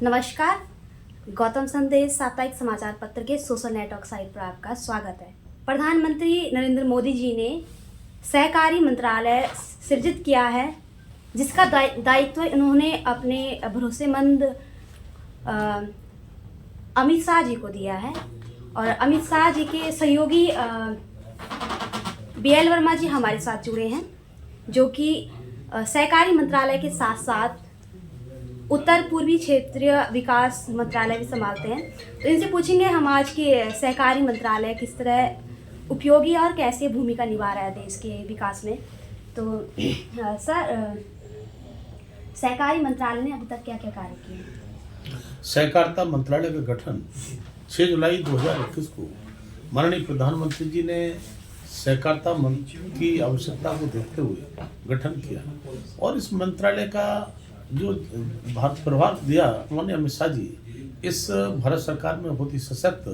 नमस्कार। गौतम संदेश साप्ताहिक समाचार पत्र के सोशल नेटवर्क साइट पर आपका स्वागत है। प्रधानमंत्री नरेंद्र मोदी जी ने सहकारी मंत्रालय सृजित किया है, जिसका दायित्व उन्होंने अपने भरोसेमंद अमित शाह जी को दिया है। और अमित शाह जी के सहयोगी BL वर्मा जी हमारे साथ जुड़े हैं, जो कि सहकारी मंत्रालय के साथ साथ उत्तर पूर्वी क्षेत्रीय विकास मंत्रालय भी संभालते हैं। तो इनसे पूछेंगे हम आज के सहकारी मंत्रालय किस तरह उपयोगी और कैसे भूमिका निभा रहा है देश के विकास में। तो सर, सहकारी मंत्रालय ने अभी तक क्या क्या कार्य किए हैं? सहकारिता मंत्रालय का गठन 6 जुलाई 2021 को माननीय प्रधानमंत्री जी ने सहकारिता की आवश्यकता को देखते हुए गठन किया और इस मंत्रालय का जो भारत प्रभार दिया उन्होंने अमित शाह जी, इस भारत सरकार में बहुत ही सशक्त,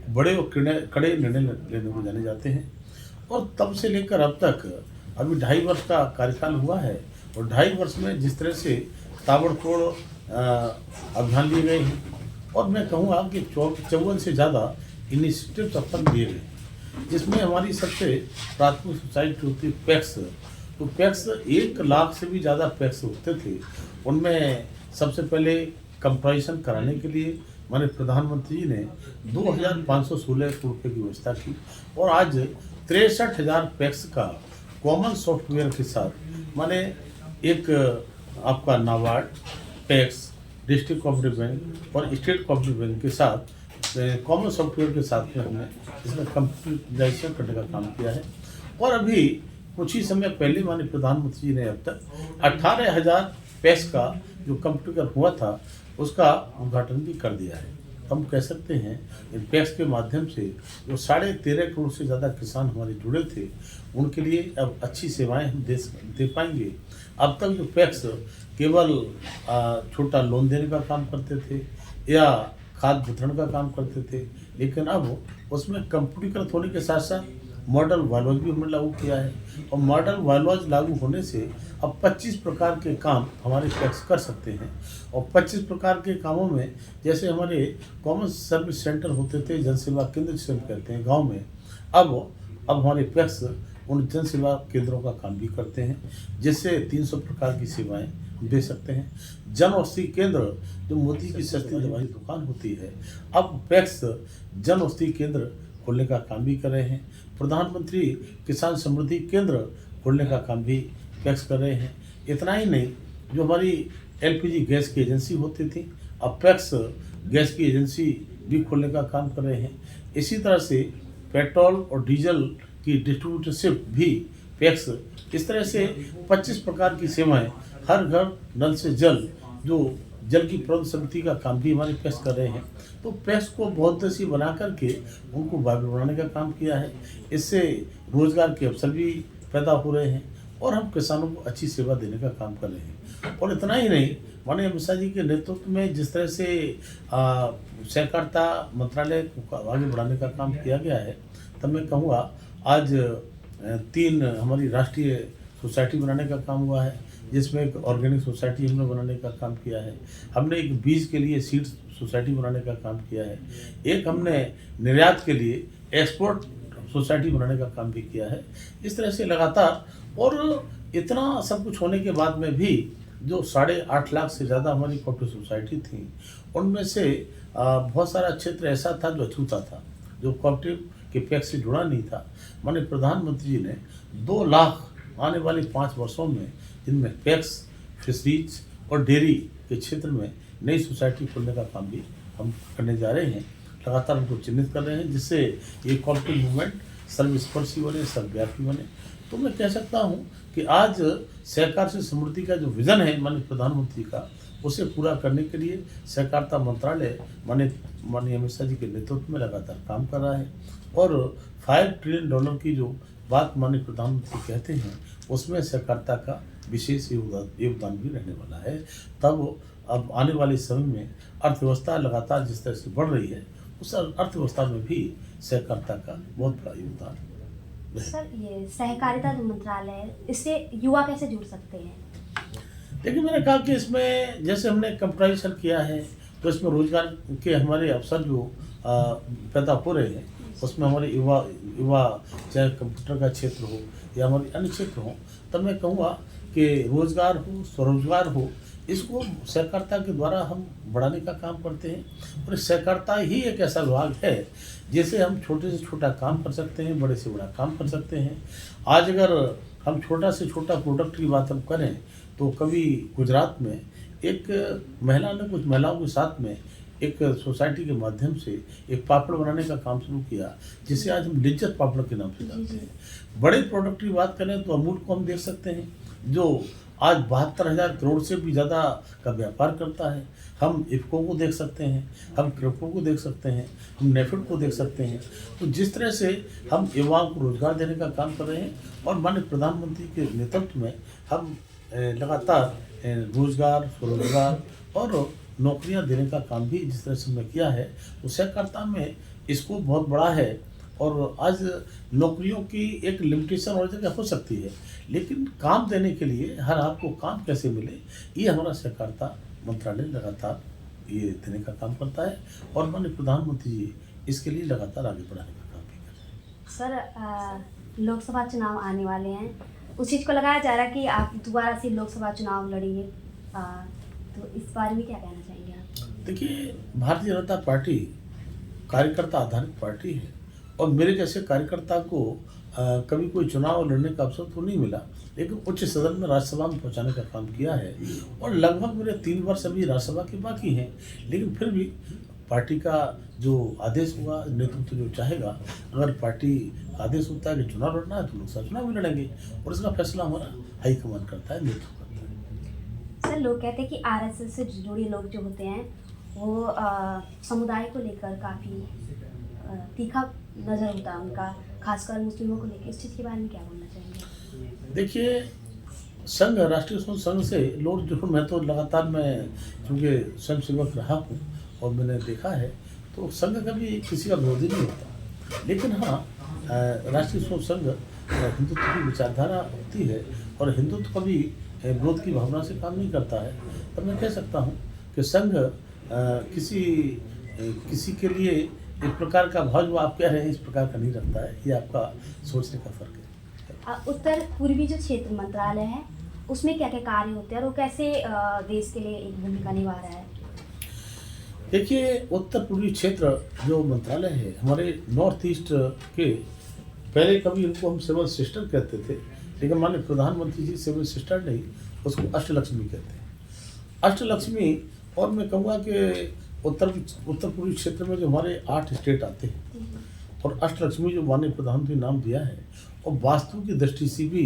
बड़े और कड़े निर्णय लेने को जाने जाते हैं। और तब से लेकर अब तक अभी 2.5 वर्ष का कार्यकाल हुआ है और 2.5 वर्ष में जिस तरह से ताबड़तोड़ अभियान लिए गए हैं और मैं कहूँगा कि 54 से ज़्यादा इनिशिएटिव्स अब तक लिए गए, जिसमें हमारी सबसे प्राथमिक सोसाइटी होती है पैक्स। तो पैक्स 1 लाख से भी ज़्यादा पैक्स होते थे, उनमें सबसे पहले कंपैरिजन कराने के लिए माननीय प्रधानमंत्री जी ने 2516 करोड़ रुपये की व्यवस्था की और आज 63,000 पैक्स का कॉमन सॉफ्टवेयर के साथ माने एक आपका NABARD, PACS, district cooperative bank और स्टेट कोऑपरेटिव बैंक के साथ कॉमन सॉफ्टवेयर के साथ में हमने इसमें कंप्यूटराइजेशन करने का काम किया है। और अभी कुछ ही समय पहले माननीय प्रधानमंत्री जी ने अब तक 18,000 पैक्स का जो कंप्यूटर हुआ था उसका उद्घाटन भी कर दिया है। तो हम कह सकते हैं इन पैक्स के माध्यम से जो 13.5 करोड़ से ज़्यादा किसान हमारे जुड़े थे, उनके लिए अब अच्छी सेवाएं हम दे पाएंगे। अब तक जो पैक्स केवल छोटा लोन देने का काम करते थे या खाद वितरण का काम करते थे, लेकिन अब उसमें कंप्यूटरीकृत होने के साथ साथ मॉडल वायलॉज भी हमने लागू किया है और मॉडल वायलॉज लागू होने से अब 25 प्रकार के काम हमारे पैक्स कर सकते हैं। और 25 प्रकार के कामों में जैसे हमारे कॉमन सर्विस सेंटर होते थे, जन सेवा केंद्र जिसे हम कहते हैं गांव में, अब हमारे पैक्स उन जन सेवा केंद्रों का काम भी करते हैं, जिससे 300 प्रकार की सेवाएं दे सकते हैं। जन औषधि केंद्र जो मोदी की सस्ती दवाई दुकान होती है, अब पैक्स जन औषधि केंद्र खोलने का काम भी कर रहे हैं। प्रधानमंत्री किसान समृद्धि केंद्र खोलने का काम भी पैक्स कर रहे हैं। इतना ही नहीं, जो हमारी LPG गैस की एजेंसी होती थी, अब पैक्स गैस की एजेंसी भी खोलने का काम कर रहे हैं। इसी तरह से पेट्रोल और डीजल की डिस्ट्रीब्यूटरशिप भी पैक्स, इस तरह से 25 प्रकार की सेवाएं, हर घर नल से जल, जो जल की प्रबंध समिति का काम भी हमारे पैक्स कर रहे हैं। तो पैक्स को बहुउद्देशीय बना करके उनको वायबल बनाने का काम किया है। इससे रोजगार के अवसर भी पैदा हो रहे हैं और हम किसानों को अच्छी सेवा देने का काम कर रहे हैं। और इतना ही नहीं, माननीय अमित शाह जी के नेतृत्व में जिस तरह से सहकारिता मंत्रालय को आगे बढ़ाने का काम किया गया है, तब मैं कहूँगा आज 3 हमारी राष्ट्रीय सोसाइटी बनाने का काम हुआ है, जिसमें एक ऑर्गेनिक सोसाइटी हमने बनाने का काम किया है। हमने एक बीज के लिए सीड सोसाइटी बनाने का काम किया है। एक हमने निर्यात के लिए एक्सपोर्ट सोसाइटी बनाने का काम भी किया है। इस तरह से लगातार, और इतना सब कुछ होने के बाद में भी जो 8.5 लाख से ज़्यादा हमारी कोऑपरेटिव सोसाइटी थी, उनमें से बहुत सारा क्षेत्र ऐसा था जो अछूता था, जो कोऑपरेटिव के पैक्स से जुड़ा नहीं था। माननीय प्रधानमंत्री जी ने 2 लाख आने वाले 5 वर्षों में जिनमें पैक्स, फिशरीज और डेयरी के क्षेत्र में नई सोसाइटी खोलने का काम भी हम करने जा रहे हैं। लगातार उनको चिन्हित कर रहे हैं, जिससे ये कोऑपरेटिव मूवमेंट सर्वस्पर्शी बने, सर्वव्यापी बने। तो मैं कह सकता हूँ कि आज सहकार से समृद्धि का जो विज़न है माननीय प्रधानमंत्री का, उसे पूरा करने के लिए सहकारिता मंत्रालय माननीय अमित शाह जी के नेतृत्व में लगातार काम कर रहा है। और $5 ट्रिलियन की जो बात माननीय प्रधानमंत्री कहते हैं, उसमें सहकारिता का विशेष योगदान भी रहने वाला है। तब अब आने वाले समय में अर्थव्यवस्था लगातार जिस तरह से बढ़ रही है, उस अर्थव्यवस्था में भी सहकारिता का बहुत बड़ा योगदान है। सर, ये सहकारिता जो मंत्रालय है, इससे युवा कैसे जुड़ सकते हैं? देखिए, मैंने कहा कि इसमें जैसे हमने कंप्यूटराइजेशन किया है, तो इसमें रोजगार के हमारे अवसर जो पैदा हो रहे हैं, उसमें हमारे युवा युवा चाहे कंप्यूटर का क्षेत्र हो या हमारे अन्य क्षेत्र हो, तब मैं कहूँगा कि रोजगार हो, स्वरोजगार हो, इसको सहकारिता के द्वारा हम बढ़ाने का काम करते हैं। और सहकारिता ही एक ऐसा विभाग है जिसे हम छोटे से छोटा काम कर सकते हैं, बड़े से बड़ा काम कर सकते हैं। आज अगर हम छोटा से छोटा प्रोडक्ट की बात हम करें तो कभी गुजरात में एक महिला ने कुछ महिलाओं के साथ में एक सोसाइटी के माध्यम से एक पापड़ बनाने का काम शुरू किया, जिसे आज हम लिज्जत पापड़ के नाम से जानते हैं। बड़े प्रोडक्ट की बात करें तो अमूल को हम देख सकते हैं, जो आज 72,000 करोड़ से भी ज़्यादा का व्यापार करता है। हम इफ़को को देख सकते हैं, हम क्रिप्को को देख सकते हैं, हम नेफेड को देख सकते हैं। तो जिस तरह से हम युवाओं को रोजगार देने का काम कर रहे हैं और माननीय प्रधानमंत्री के नेतृत्व में हम लगातार रोजगार, स्वरोजगार और नौकरियां देने का काम भी जिस तरह से हमने किया है, तो सहकारिता में इसको बहुत बड़ा है। और आज नौकरियों की एक लिमिटेशन और जगह हो सकती है, लेकिन काम देने के लिए हर आपको काम कैसे मिले, ये हमारा सहकारिता मंत्रालय लगातार ये देने का काम करता है। और माननीय प्रधानमंत्री जी इसके लिए लगातार आगे बढ़ाने का काम भी कर रहे हैं। सर, लोकसभा चुनाव आने वाले हैं, उस चीज़ को लगाया जा रहा है कि आप दोबारा से लोकसभा चुनाव लड़ेंगे, तो इस बारे में क्या कहना चाहेंगे आप? देखिए, भारतीय जनता पार्टी कार्यकर्ता आधारित पार्टी है और मेरे जैसे कार्यकर्ता को कभी कोई चुनाव लड़ने का अवसर तो नहीं मिला, लेकिन उच्च सदन में राज्यसभा में पहुंचाने का काम किया है। और लगभग मेरे 3 वर्ष अभी राज्यसभा के बाकी हैं, लेकिन फिर भी पार्टी का जो आदेश होगा, नेतृत्व जो चाहेगा, अगर पार्टी आदेश होता है कि चुनाव लड़ना है तो लोकसभा चुनाव भी लड़ेंगे, और इसका फैसला हमारा हाईकमान करता है, नेतृत्व करता है। सर, लोग कहते हैं कि आरएसएस से जुड़े लोग जो होते हैं वो समुदाय को लेकर काफ़ी तीखा नज़र होता है उनका, खासकर मुस्लिमों को लेकर। इस चीज़ के बारे में क्या बोलना चाहेंगे? देखिए, संघ, राष्ट्रीय स्वयं संघ से लोग जो, मैं तो लगातार मैं चूँकि स्वयं सेवक रहा हूँ और मैंने देखा है, तो संघ कभी किसी का विरोधी नहीं होता। लेकिन हाँ, राष्ट्रीय स्वयं संघ हिंदुत्व की विचारधारा होती है और हिंदुत्व कभी विरोध की भावना से काम नहीं करता है। तब मैं कह सकता हूँ कि संघ किसी के लिए एक प्रकार का भाव जो आप कह रहे हैं इस प्रकार का नहीं रखता है। ये आपका सोचने का फर्क है। उत्तर पूर्वी जो क्षेत्र मंत्रालय है उसमें क्या क्या कार्य होते हैं और वो कैसे देश के लिए एक भूमिका निभा रहा है? देखिए, उत्तर पूर्वी क्षेत्र जो मंत्रालय है हमारे नॉर्थ ईस्ट के, पहले कभी इनको हम सिविल सिस्टर कहते थे, लेकिन माननीय प्रधानमंत्री जी सिविल सिस्टर नहीं, उसको अष्टलक्ष्मी कहते हैं। अष्टलक्ष्मी, और मैं कहूँगा कि उत्तर पूर्वी क्षेत्र में जो हमारे 8 स्टेट आते हैं और अष्टलक्ष्मी जो माननीय प्रधानमंत्री नाम दिया है, और वास्तु की दृष्टि से भी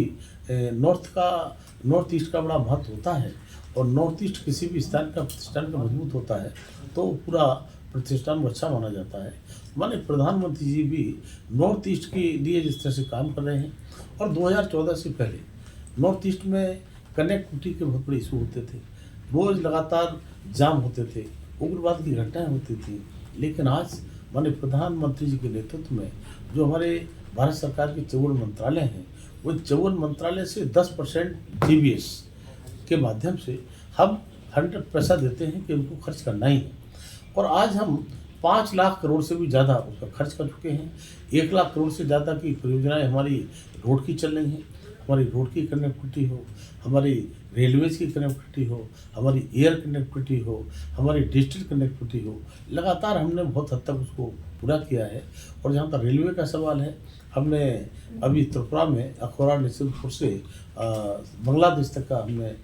नॉर्थ ईस्ट का बड़ा महत्व होता है। और नॉर्थ ईस्ट किसी भी स्थान का प्रतिष्ठान का मजबूत होता है तो पूरा प्रतिष्ठान अच्छा माना जाता है। माननीय प्रधानमंत्री जी भी नॉर्थ ईस्ट के लिए जिस तरह से काम कर रहे हैं, और 2014 से पहले नॉर्थ ईस्ट में कनेक्टिविटी के बहुत बड़े इशू होते थे, रोज़ लगातार जाम होते थे, उग्रवाद की घटनाएं होती थी। लेकिन आज माननीय प्रधानमंत्री जी के नेतृत्व में जो हमारे भारत सरकार के 54 मंत्रालय हैं, वो 54 मंत्रालय से 10% GBS के माध्यम से हम 100 पैसा देते हैं कि उनको खर्च करना ही है। और आज हम 5 लाख करोड़ से भी ज़्यादा उसका खर्च कर चुके हैं। 1 लाख करोड़ से ज़्यादा की परियोजनाएं हमारी रोड की चल रही हैं। हमारी रोड की कनेक्टिविटी हो, हमारी रेलवेज की कनेक्टिविटी हो, हमारी एयर कनेक्टिविटी हो, हमारी डिजिटल कनेक्टिविटी हो, लगातार हमने बहुत हद तक उसको पूरा किया है। और जहाँ तक रेलवे का सवाल है, हमने अभी त्रिपुरा में अखौरा नसीबपुर से बांग्लादेश तक का हमने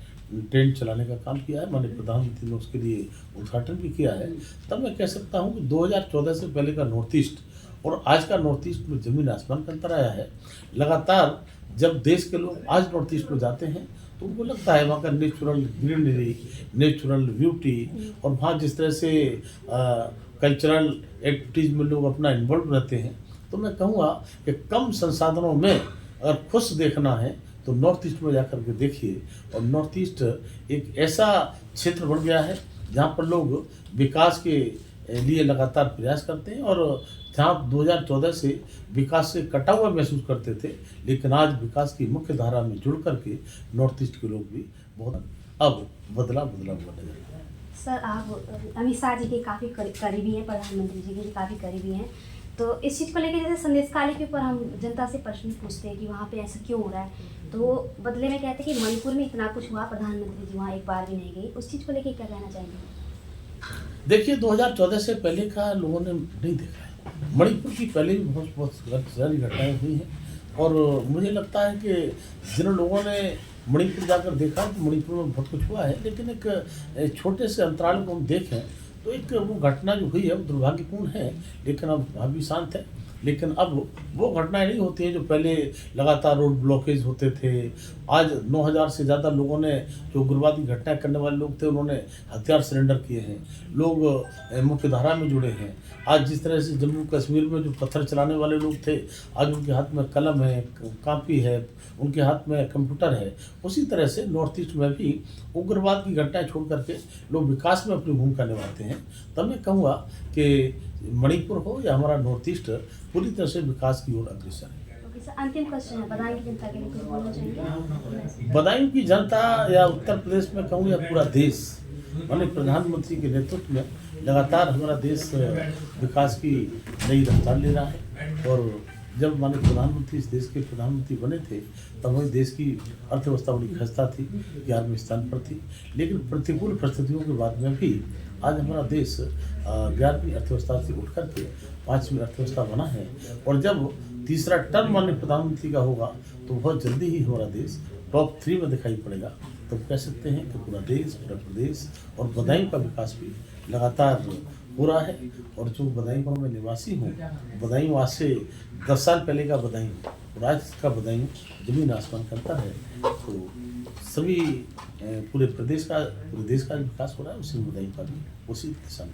ट्रेन चलाने का काम किया है। माननीय प्रधानमंत्री ने उसके लिए उद्घाटन भी किया है। तब मैं कह सकता हूँ कि 2014 से पहले का नॉर्थ ईस्ट और आज का नॉर्थ ईस्ट में ज़मीन आसमान का अंतर आया है। लगातार जब देश के लोग आज नॉर्थ ईस्ट में जाते हैं तो उनको लगता है वहाँ का नेचुरल ग्रीनरी, नेचुरल ब्यूटी, और वहाँ जिस तरह से कल्चरल एक्टिविटीज़ में लोग अपना इन्वॉल्व रहते हैं। तो मैं कहूँगा कि कम संसाधनों में अगर खुश देखना है तो नॉर्थ ईस्ट में जाकर के देखिए। और नॉर्थ ईस्ट एक ऐसा क्षेत्र बन गया है जहाँ पर लोग विकास के लिए लगातार प्रयास करते हैं, और जहाँ 2014 से विकास से कटा हुआ महसूस करते थे, लेकिन आज विकास की मुख्य धारा में जुड़ करके नॉर्थ ईस्ट के लोग भी बहुत अब बदला हुआ नजर आता है। सर, आप अमित शाह जी के काफ़ी करीबी हैं, प्रधानमंत्री जी के भी काफ़ी करीबी हैं। तो इस चीज़ को लेकर जैसे संदेश काली के ऊपर हम जनता से प्रश्न पूछते हैं कि वहाँ पे ऐसा क्यों हो रहा है, तो वो बदले में कहते हैं कि मणिपुर में इतना कुछ हुआ, प्रधानमंत्री जी वहाँ एक बार भी नहीं गई। उस चीज़ को लेकर क्या कहना चाहेंगे? देखिए, 2014 से पहले का लोगों ने नहीं देखा है। मणिपुर की पहले भी बहुत सारी घटनाएं हुई हैं और मुझे लगता है कि जिन लोगों ने मणिपुर जाकर देखा तो मणिपुर में बहुत कुछ हुआ है, लेकिन एक छोटे से अंतराल को हम देखें तो एक वो घटना जो हुई है वो दुर्भाग्यपूर्ण है, लेकिन अब अभी शांत है। लेकिन अब वो घटनाएं नहीं होती हैं जो पहले लगातार रोड ब्लॉकेज होते थे। आज 9,000 से ज़्यादा लोगों ने, जो उग्रवादी घटनाएं करने वाले लोग थे, उन्होंने हथियार सरेंडर किए हैं। लोग मुख्य धारा में जुड़े हैं। आज जिस तरह से जम्मू कश्मीर में जो पत्थर चलाने वाले लोग थे, आज उनके हाथ में कलम है, कापी है, उनके हाथ में कंप्यूटर है। उसी तरह से नॉर्थ ईस्ट में भी उग्रवाद की घटनाएं छोड़ करके लोग विकास में अपनी भूमिका निभाते हैं। तब मैं कहूँगा कि मणिपुर हो या हमारा नॉर्थ ईस्ट पूरी तरह से विकास की ओर अग्रसर है। ओके सर, अंतिम क्वेश्चन है, बदायूं की जनता के लिए कुछ बोलना चाहेंगे? बदायूं की जनता या उत्तर प्रदेश में कहूँ या पूरा देश, माननीय प्रधानमंत्री के नेतृत्व में लगातार हमारा देश विकास की नई रफ्तार ले रहा है। और जब माननीय प्रधानमंत्री इस देश के प्रधानमंत्री बने थे तब हमारे देश की अर्थव्यवस्था बड़ी खस्ता थी, 11वें स्थान पर थी। लेकिन प्रतिकूल परिस्थितियों के बाद में भी आज हमारा देश 11वीं अर्थव्यवस्था से उठ करके 5वीं अर्थव्यवस्था बना है। और जब तीसरा टर्म माननीय प्रधानमंत्री का होगा तो बहुत जल्दी ही हमारा देश टॉप 3 में दिखाई पड़ेगा। तो कह सकते हैं कि पूरा देश, पूरा प्रदेश और बदायूं का विकास भी लगातार हो रहा है। और जो बदायूं का मैं निवासी हूँ, बदायूं आज से 10 साल पहले का बदायूं और आज का बदायूं जमीन आसमान का अंतर है। तो सभी पूरे प्रदेश का, पूरे देश का विकास हो रहा है, उसी बदायूं का भी उसी दिशा में।